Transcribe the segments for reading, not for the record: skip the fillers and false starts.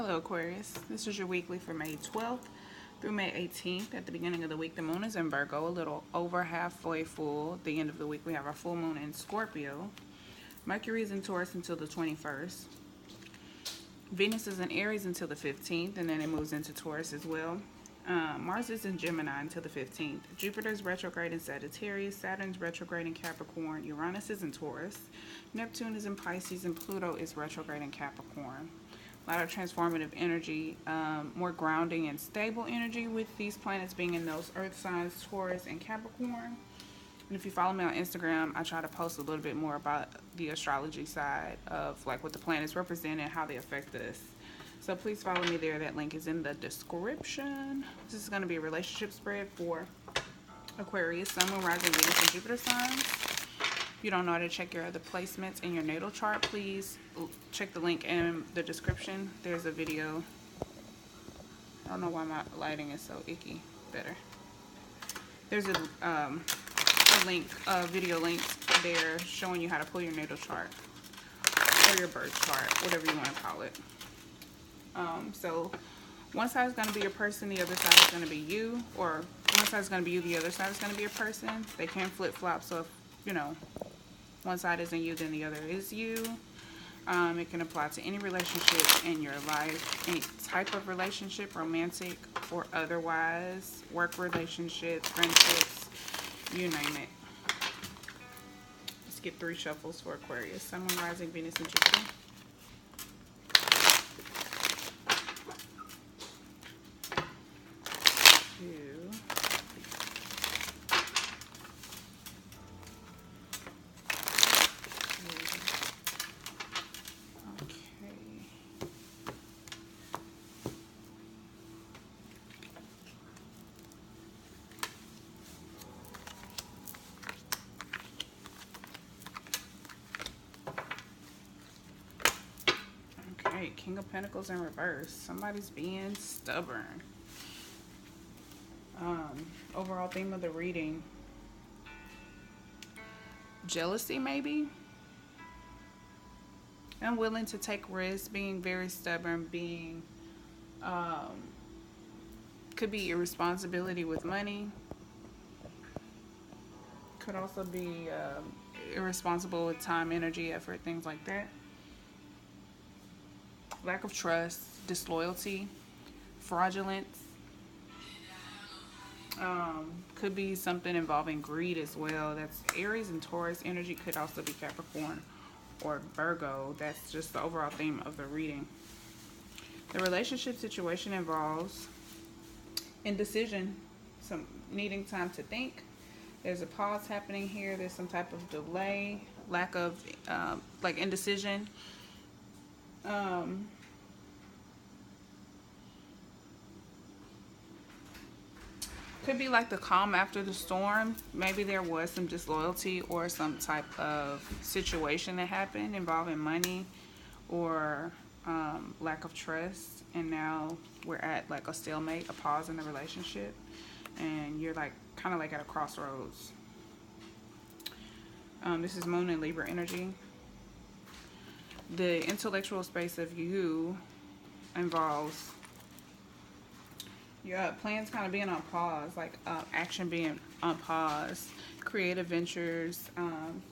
Hello Aquarius, this is your weekly for May 12th through May 18th. At the beginning of the week, the moon is in Virgo, a little over halfway full. At the end of the week, we have our full moon in Scorpio. Mercury is in Taurus until the 21st. Venus is in Aries until the 15th, and then it moves into Taurus as well. Mars is in Gemini until the 15th. Jupiter is retrograde in Sagittarius. Saturn's retrograde in Capricorn. Uranus is in Taurus. Neptune is in Pisces, and Pluto is retrograde in Capricorn. A lot of transformative energy, more grounding and stable energy with these planets being in those earth signs, Taurus and Capricorn. And if you follow me on Instagram, I try to post a little bit more about the astrology side of like what the planets represent and how they affect us. So please follow me there. That link is in the description. This is going to be a relationship spread for Aquarius, Sun, Moon, Rising, Venus, and Jupiter signs. If you don't know how to check your other placements in your natal chart, please check the link in the description. There's a video. I don't know why my lighting is so icky. Better. There's a link, video link there showing you how to pull your natal chart or your birth chart, whatever you want to call it. So one side is going to be your person, the other side is going to be you, or one side is going to be you, the other side is going to be a person. They can flip-flop, so if, you know, one side isn't you, then the other is you. It can apply to any relationship in your life, any type of relationship, romantic or otherwise, work relationships, friendships, you name it. Let's get 3 shuffles for Aquarius, Sun, Moon, Rising, Venus, and Jupiter. King of Pentacles in reverse. Somebody's being stubborn. Overall theme of the reading. Jealousy, maybe. Unwilling to take risks, being very stubborn, being could be irresponsibility with money. Could also be irresponsible with time, energy, effort, things like that. Lack of trust, disloyalty, fraudulence. Could be something involving greed as well. That's Aries and Taurus energy. Could also be Capricorn or Virgo. That's just the overall theme of the reading. The relationship situation involves indecision, some needing time to think. There's a pause happening here. There's some type of delay, lack of like indecision. Could be like the calm after the storm. Maybe there was some disloyalty or some type of situation that happened involving money or lack of trust, and now we're at like a stalemate, a pause in the relationship, and you're like kind of like at a crossroads. This is Moon and Libra energy. The intellectual space of you involves your plans kind of being on pause, like action being on pause, creative ventures,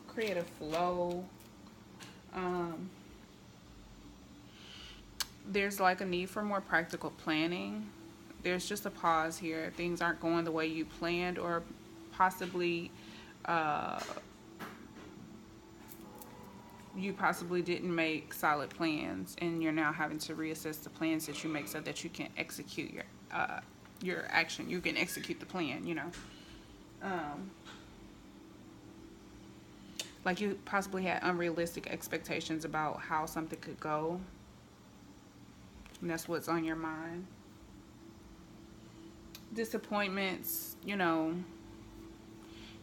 creative flow. There's like a need for more practical planning. There's just a pause here. Things aren't going the way you planned, or possibly you possibly didn't make solid plans, and you're now having to reassess the plans that you make so that you can execute your action. You can execute the plan, you know. Like you possibly had unrealistic expectations about how something could go, and that's what's on your mind. Disappointments, you know.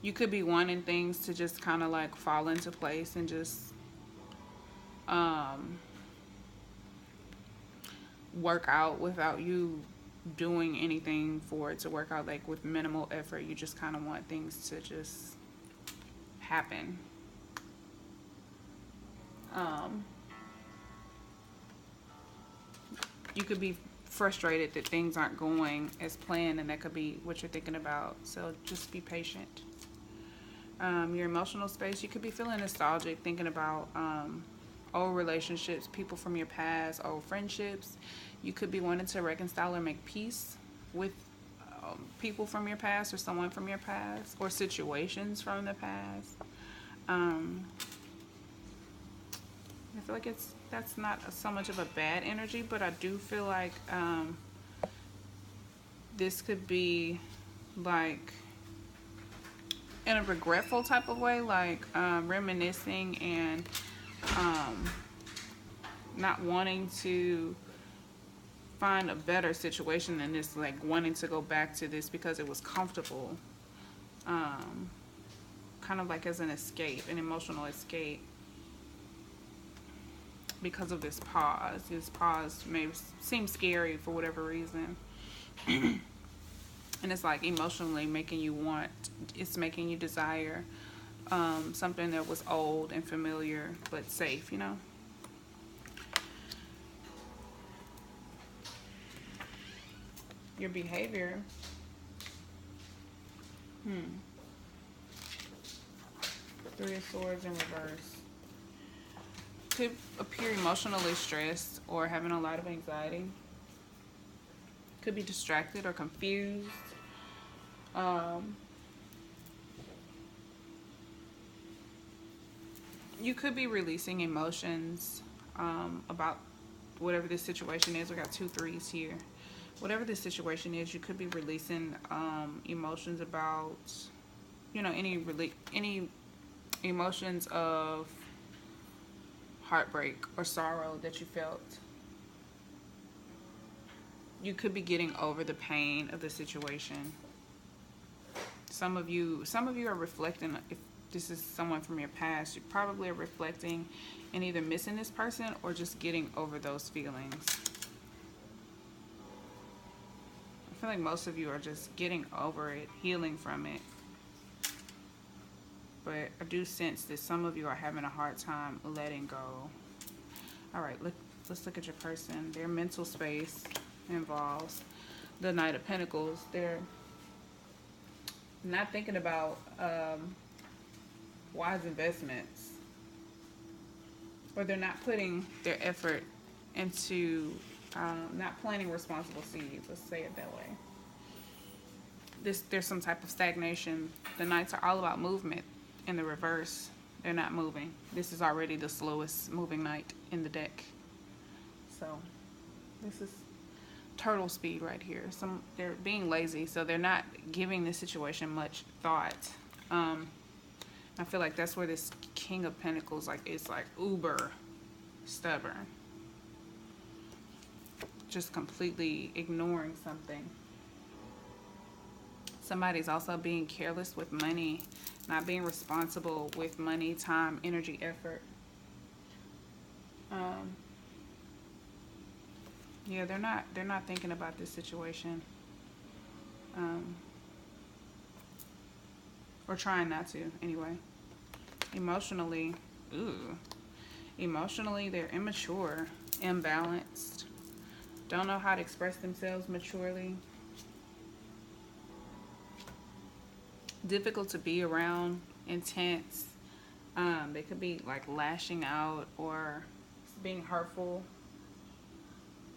You could be wanting things to just kind of like fall into place and just work out without you doing anything for it to work out, like with minimal effort. You just kind of want things to just happen. you could be frustrated that things aren't going as planned, and that could be what you're thinking about. So just be patient. Your emotional space, you could be feeling nostalgic, thinking about old relationships, people from your past, old friendships. You could be wanting to reconcile or make peace with people from your past, or someone from your past, or situations from the past. I feel like that's not so much of a bad energy, but I do feel like this could be like in a regretful type of way, like reminiscing and not wanting to find a better situation than this, like wanting to go back to this because it was comfortable, kind of like as an escape, an emotional escape, because of this pause. This pause may seem scary for whatever reason. And it's like emotionally making you want, it's making you desire something that was old and familiar but safe, you know? Your behavior. Three of Swords in reverse. Could appear emotionally stressed or having a lot of anxiety. Could be distracted or confused. You could be releasing emotions about whatever this situation is. We got 2 3s here. Whatever this situation is, you could be releasing emotions about, you know, any emotions of heartbreak or sorrow that you felt. You could be getting over the pain of the situation. Some of you are reflecting. If this is someone from your past, you probably are reflecting and either missing this person or just getting over those feelings. I feel like most of you are just getting over it, healing from it. But I do sense that some of you are having a hard time letting go. All right, let's look at your person. Their mental space involves the Knight of Pentacles. They're not thinking about wise investments, or they're not putting their effort into not planting responsible seeds. Let's say it that way. There's some type of stagnation. The Knights are all about movement. In the reverse, they're not moving. This is already the slowest moving Knight in the deck. So this is turtle speed right here. They're being lazy, so they're not giving this situation much thought. I feel like that's where this King of Pentacles, like, it's like uber stubborn, just completely ignoring something. Somebody's also being careless with money, not being responsible with money, time, energy, effort. Yeah, they're not thinking about this situation, or trying not to anyway. Emotionally, they're immature, imbalanced, don't know how to express themselves maturely, difficult to be around, intense. They could be like lashing out or being hurtful.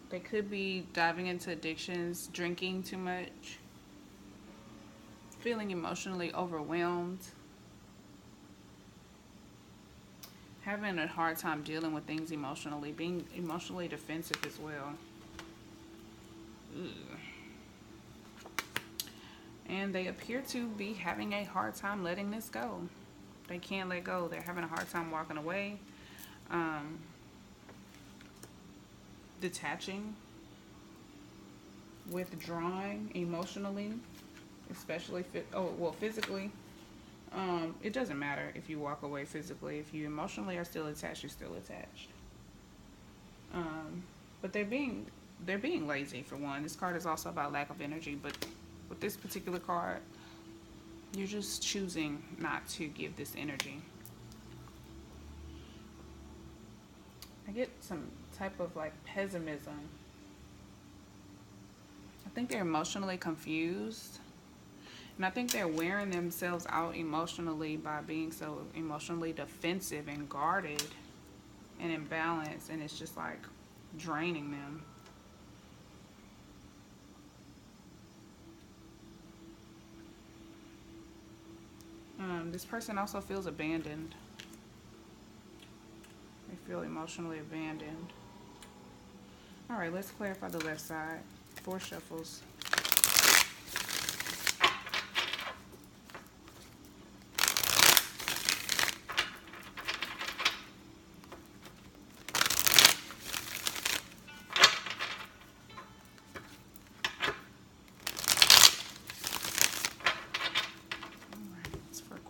They could be diving into addictions, drinking too much, feeling emotionally overwhelmed, having a hard time dealing with things emotionally, being emotionally defensive as well. And they appear to be having a hard time letting this go. They can't let go. They're having a hard time walking away, detaching, withdrawing emotionally, especially physically. It doesn't matter if you walk away physically. If you emotionally are still attached, you're still attached. But they're being lazy, for one. This card is also about lack of energy, but with this particular card, you're just choosing not to give this energy. I get some type of like pessimism think they're emotionally confused. And I think they're wearing themselves out emotionally by being so emotionally defensive and guarded and imbalanced. And it's just like draining them. This person also feels abandoned. They feel emotionally abandoned. All right, let's clarify the left side. 4 shuffles.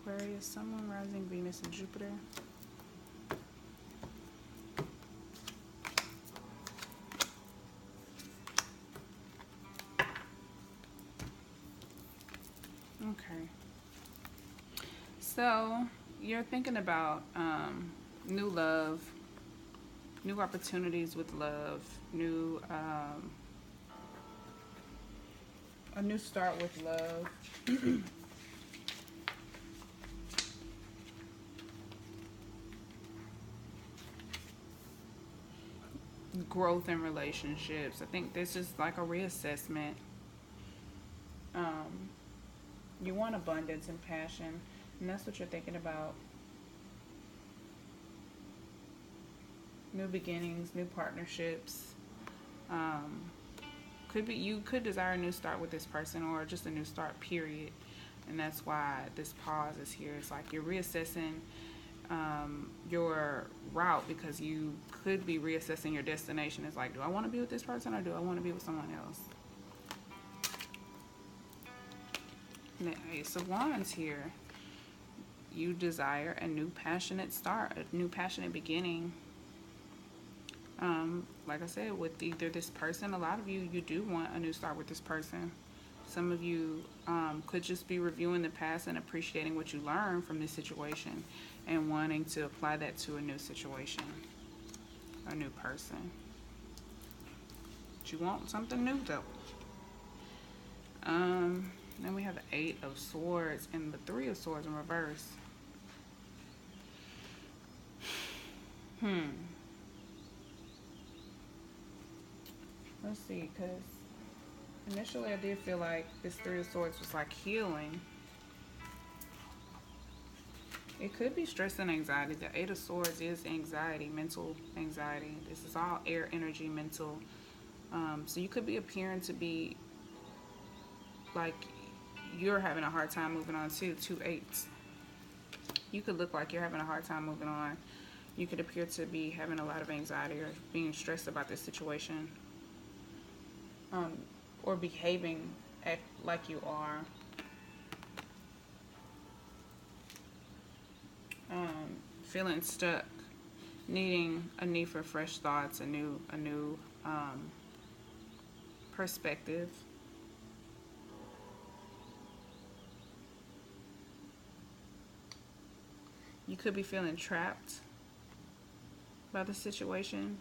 Aquarius, Sun, Moon, Rising, Venus, and Jupiter. Okay. So you're thinking about new love, new opportunities with love, a new start with love. Growth in relationships. I think this is like a reassessment. You want abundance and passion, and that's what you're thinking about. New beginnings, new partnerships. Could be you could desire a new start with this person, or just a new start, period. And that's why this pause is here. It's like you're reassessing your route, because you could be reassessing your destination. It's like, do I want to be with this person, or do I want to be with someone else? And the Ace of Wands here. You desire a new passionate start, a new passionate beginning. Like I said, with either this person, a lot of you do want a new start with this person. Some of you could just be reviewing the past and appreciating what you learned from this situation and wanting to apply that to a new situation, a new person. But you want something new, though. Then we have the 8 of Swords and the 3 of Swords in reverse. Let's see, because initially I did feel like this 3 of Swords was like healing. It could be stress and anxiety. The 8 of Swords is anxiety, mental anxiety. This is all air energy, mental. So you could be appearing to be like you're having a hard time moving on too. 2 8s. You could look like you're having a hard time moving on. You could appear to be having a lot of anxiety or being stressed about this situation. Or behaving like you are. Feeling stuck, needing a need for fresh thoughts, a new perspective. You could be feeling trapped by the situation,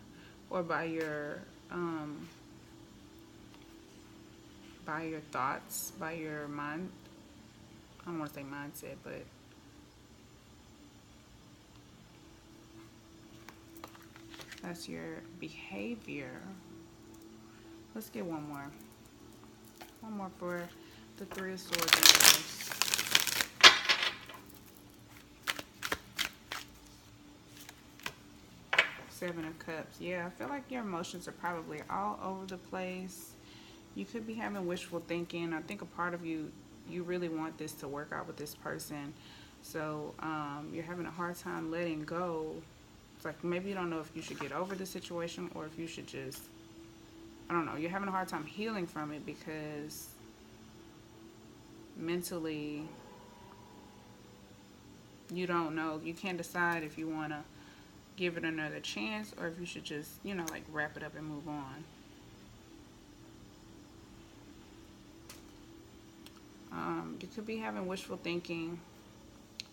or by your thoughts, by your mind. I don't want to say mindset, but that's your behavior. Let's get one more. One more for the 3 of Swords in reverse. 7 of Cups. Yeah, I feel like your emotions are probably all over the place. You could be having wishful thinking. I think a part of you really want this to work out with this person. So you're having a hard time letting go. It's like maybe you don't know if you should get over the situation, or if you should just, I don't know. You're having a hard time healing from it, because mentally you don't know. You can't decide if you want to give it another chance, or if you should just, like wrap it up and move on. You could be having wishful thinking.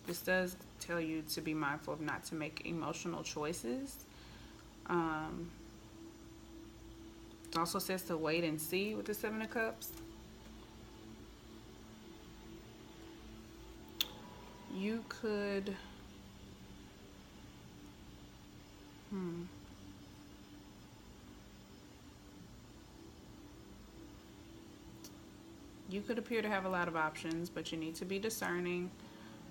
This does tell you to be mindful of not to make emotional choices. It also says to wait and see with the Seven of Cups. You could... You could appear to have a lot of options, but you need to be discerning.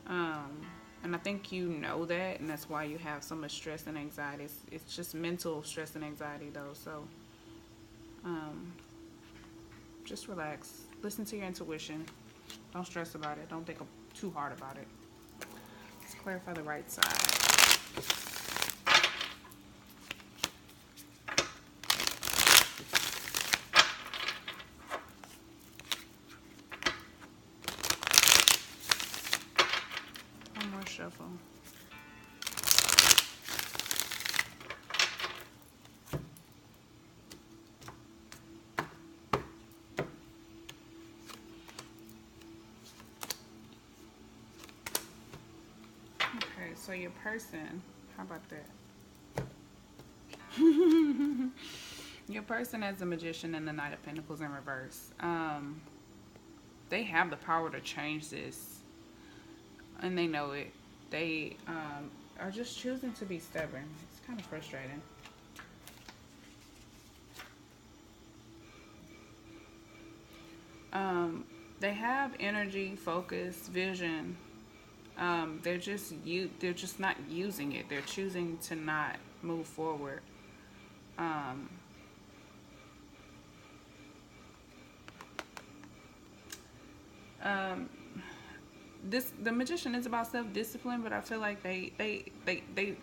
And I think you know that, and that's why you have so much stress and anxiety. It's just mental stress and anxiety, though. So just relax. Listen to your intuition. Don't stress about it. Don't think too hard about it. Let's clarify the right side. One more shuffle. Okay, so your person, how about that? Your person as the Magician and the Knight of Pentacles in reverse. They have the power to change this, and they know it. They are just choosing to be stubborn. It's kind of frustrating. They have energy, focus, vision. They're just not using it. They're choosing to not move forward. The Magician is about self-discipline, but I feel like they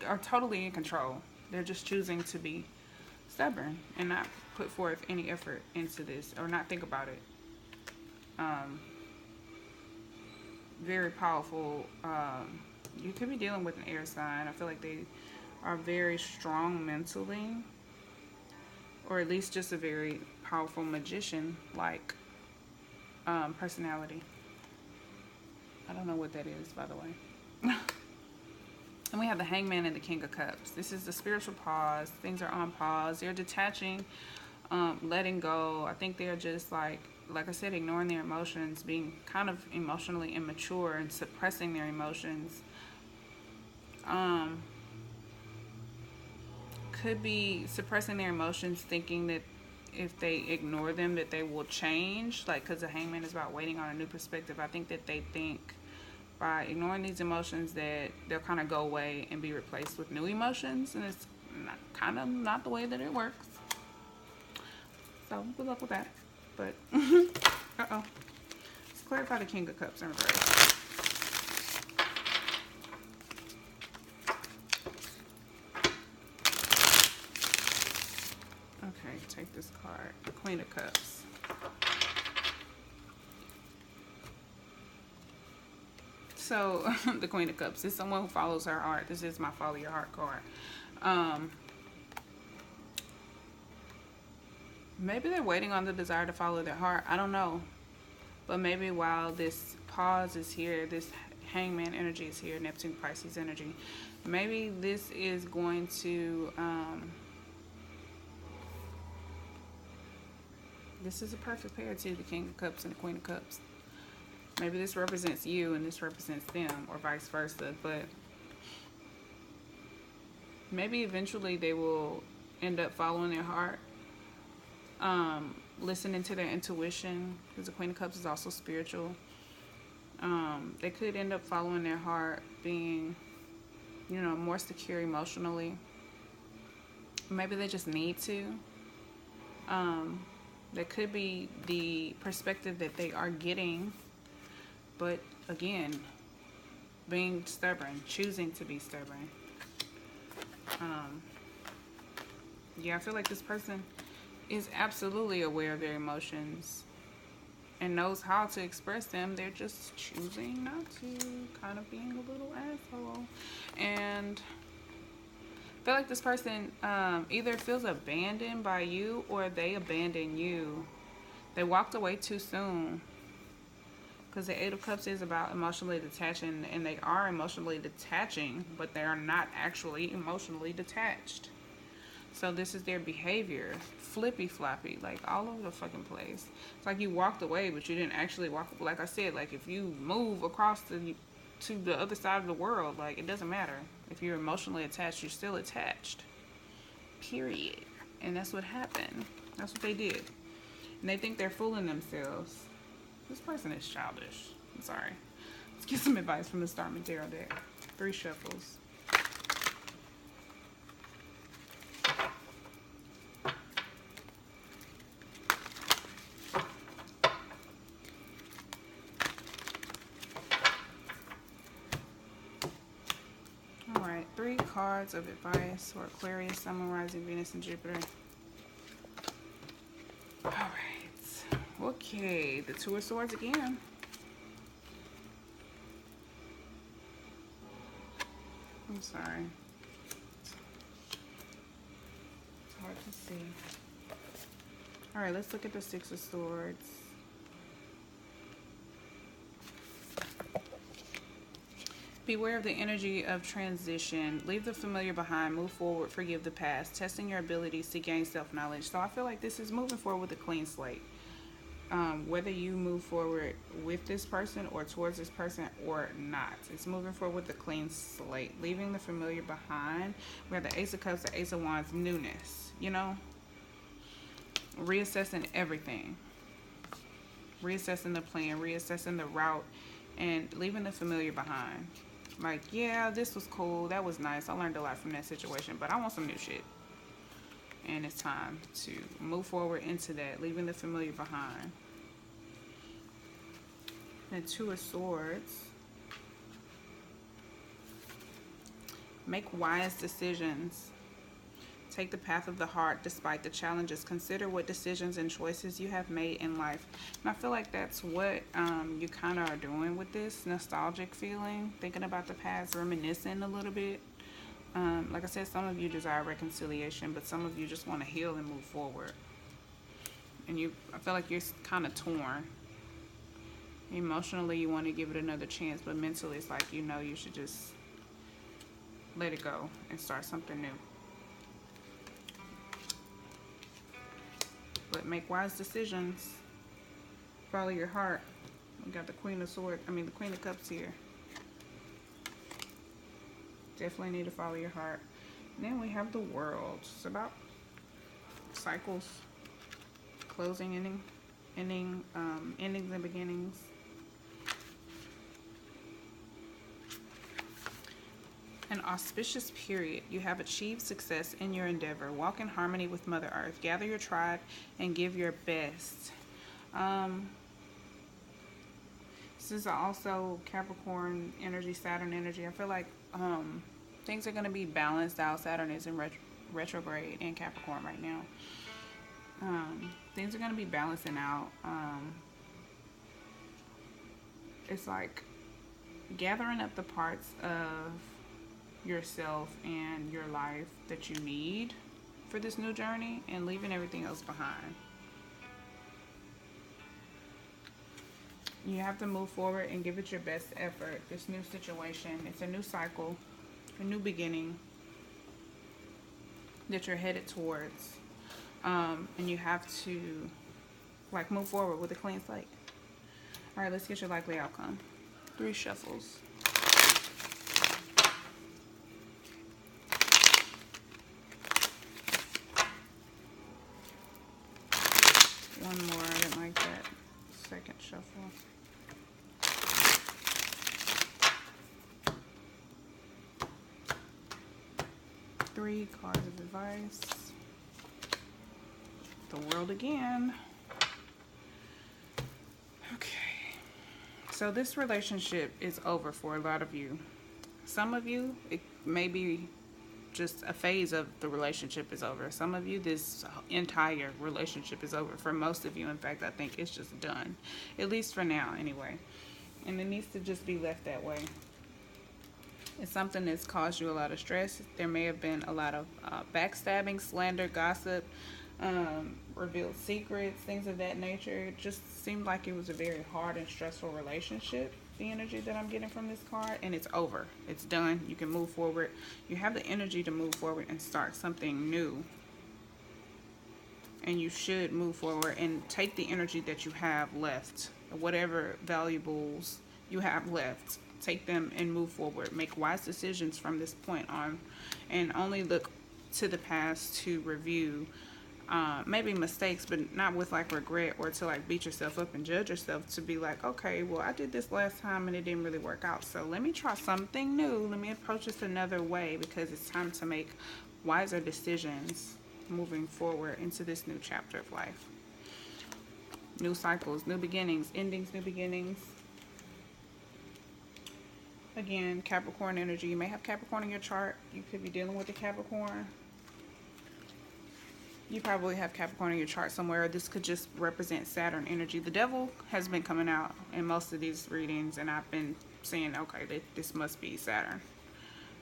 are totally in control. They're just choosing to be stubborn and not put forth any effort into this, or not think about it. Very powerful. You could be dealing with an air sign. I feel like they are very strong mentally, or at least just a very powerful magician-like personality. I don't know what that is, by the way. And we have the Hangman and the King of Cups. This is the spiritual pause. Things are on pause. They're detaching, letting go. I think they're just like I said, ignoring their emotions, being kind of emotionally immature and suppressing their emotions. Could be suppressing their emotions, thinking that if they ignore them that they will change, like, because the Hangman is about waiting on a new perspective. I think that they think by ignoring these emotions that they'll kind of go away and be replaced with new emotions, and it's not the way that it works. So good luck with that. But let's clarify the King of Cups in reverse. Okay, take this card, the Queen of Cups. So the Queen of Cups is someone who follows her heart. This is my Follow Your Heart card. Maybe they're waiting on the desire to follow their heart. I don't know. But maybe while this pause is here, this Hangman energy is here, Neptune, Pisces energy, maybe this is going to... this is a perfect pair too, the King of Cups and the Queen of Cups. Maybe this represents you and this represents them, or vice versa. But maybe eventually they will end up following their heart. Listening to their intuition, because the Queen of Cups is also spiritual. They could end up following their heart, being, more secure emotionally. Maybe they just need to. That could be the perspective that they are getting, but again, being stubborn, choosing to be stubborn. Yeah, I feel like this person is absolutely aware of their emotions and knows how to express them. They're just choosing not to, kind of being a little asshole. And I feel like this person either feels abandoned by you, or they abandon you. They walked away too soon, because the Eight of Cups is about emotionally detaching, and they are emotionally detaching, but they are not actually emotionally detached. So this is their behavior. Flippy floppy, like all over the fucking place. It's like you walked away, but you didn't actually walk. Like I said, like if you move across to the other side of the world, like it doesn't matter. If you're emotionally attached, you're still attached. Period. And that's what happened. That's what they did. And they think they're fooling themselves. This person is childish. I'm sorry. Let's get some advice from the Starman Tarot deck. 3 shuffles. Alright, 3 cards of advice for Aquarius, Sun, Rising, Venus, and Jupiter. Alright. Okay, the 2 of Swords again. I'm sorry. It's hard to see. Alright, let's look at the 6 of Swords. Beware of the energy of transition. Leave the familiar behind. Move forward. Forgive the past. Testing your abilities to gain self-knowledge. So I feel like this is moving forward with a clean slate. Whether you move forward with this person or towards this person or not. It's moving forward with a clean slate. Leaving the familiar behind. We have the Ace of Cups, the Ace of Wands, newness. You know? Reassessing everything. Reassessing the plan. Reassessing the route. And leaving the familiar behind. Like, yeah, this was cool. That was nice. I learned a lot from that situation. But I want some new shit. And it's time to move forward into that. Leaving the familiar behind. And 2 of Swords. Make wise decisions. Take the path of the heart despite the challenges. Consider what decisions and choices you have made in life. And I feel like that's what you kind of are doing with this nostalgic feeling. Thinking about the past, reminiscing a little bit. Like I said, some of you desire reconciliation, but some of you just want to heal and move forward. And I feel like you're kind of torn. Emotionally, you want to give it another chance, but mentally, it's like, you know, you should just let it go and start something new. But make wise decisions. Follow your heart. We got the Queen of Swords. I mean, the Queen of Cups here. Definitely need to follow your heart. And then we have the World. It's about cycles, closing, endings and beginnings. An auspicious period. You have achieved success in your endeavor. Walk in harmony with Mother Earth. Gather your tribe and give your best. This is also Capricorn energy, Saturn energy. I feel like things are going to be balanced out. Saturn is in retrograde in Capricorn right now. Things are going to be balancing out. It's like gathering up the parts of yourself and your life that you need for this new journey and leaving everything else behind. You have to move forward and give it your best effort. This new situation, it's a new cycle, a new beginning that you're headed towards. And you have to like move forward with a clean slate. All right, let's get your likely outcome. 3 shuffles. One more, I didn't like that second shuffle. Three cards of advice. The World again. Okay. So this relationship is over for a lot of you. Some of you, it may be just a phase of the relationship is over. Some of you, this entire relationship is over. For most of you, in fact, I think it's just done. At least for now, anyway. And it needs to just be left that way. It's something that's caused you a lot of stress. There may have been a lot of backstabbing, slander, gossip, revealed secrets, things of that nature. It just seemed like it was a very hard and stressful relationship, the energy that I'm getting from this card, and it's over. It's done. You can move forward. You have the energy to move forward and start something new and you should move forward and take the energy that you have left, whatever valuables you have left, take them and move forward. Make wise decisions from this point on, and only look to the past to review maybe mistakes, but not with like regret or to like beat yourself up and judge yourself, to be like, okay, well, I did this last time and it didn't really work out, so let me try something new. Let me approach this another way, because it's time to make wiser decisions moving forward into this new chapter of life. New cycles, new beginnings, endings, new beginnings. Again, Capricorn energy. You may have Capricorn in your chart. You could be dealing with a Capricorn. You probably have Capricorn in your chart somewhere. This could just represent Saturn energy. The devil has been coming out in most of these readings, and I've been saying, okay, this must be Saturn.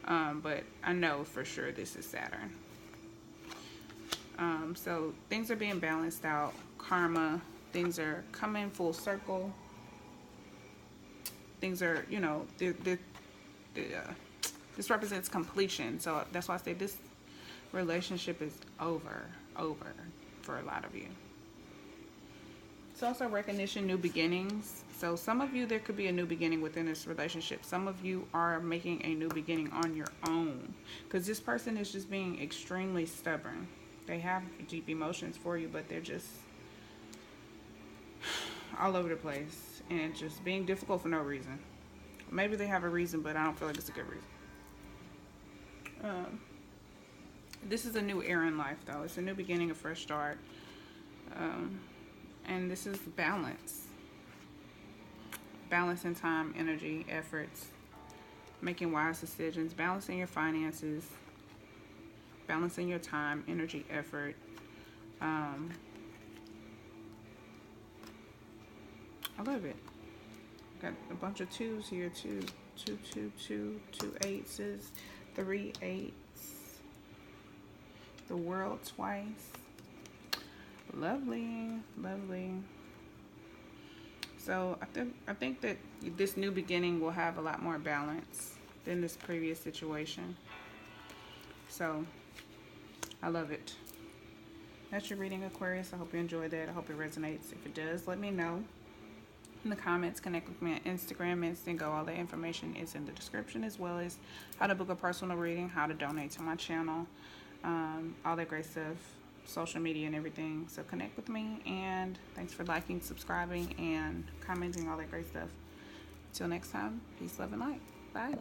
But I know for sure this is Saturn. So things are being balanced out. Karma. Things are coming full circle. Things are, you know, this represents completion. So that's why I say this relationship is over for a lot of you. It's also recognition, new beginnings. So some of you, there could be a new beginning within this relationship. Some of you are making a new beginning on your own, because this person is just being extremely stubborn. They have deep emotions for you, but they're just all over the place and just being difficult for no reason. Maybe they have a reason, but I don't feel like it's a good reason. This is a new era in life, though. It's a new beginning, a fresh start. And this is balance. Balance in time, energy, efforts, making wise decisions, balancing your finances, balancing your time, energy, effort. I love it. Got a bunch of twos here, too. 2, 2, 2, 2 eights, 3 eights. The world twice. Lovely, lovely. So I think that this new beginning will have a lot more balance than this previous situation. So I love it. That's your reading, Aquarius. I hope you enjoyed that. I hope it resonates. If it does, let me know in the comments. Connect with me on Instagram, Instantgo. All the information is in the description, as well as how to book a personal reading, how to donate to my channel, all that great stuff, social media and everything. So connect with me, and thanks for liking, subscribing, and commenting, all that great stuff. Until next time, peace, love, and light. Bye.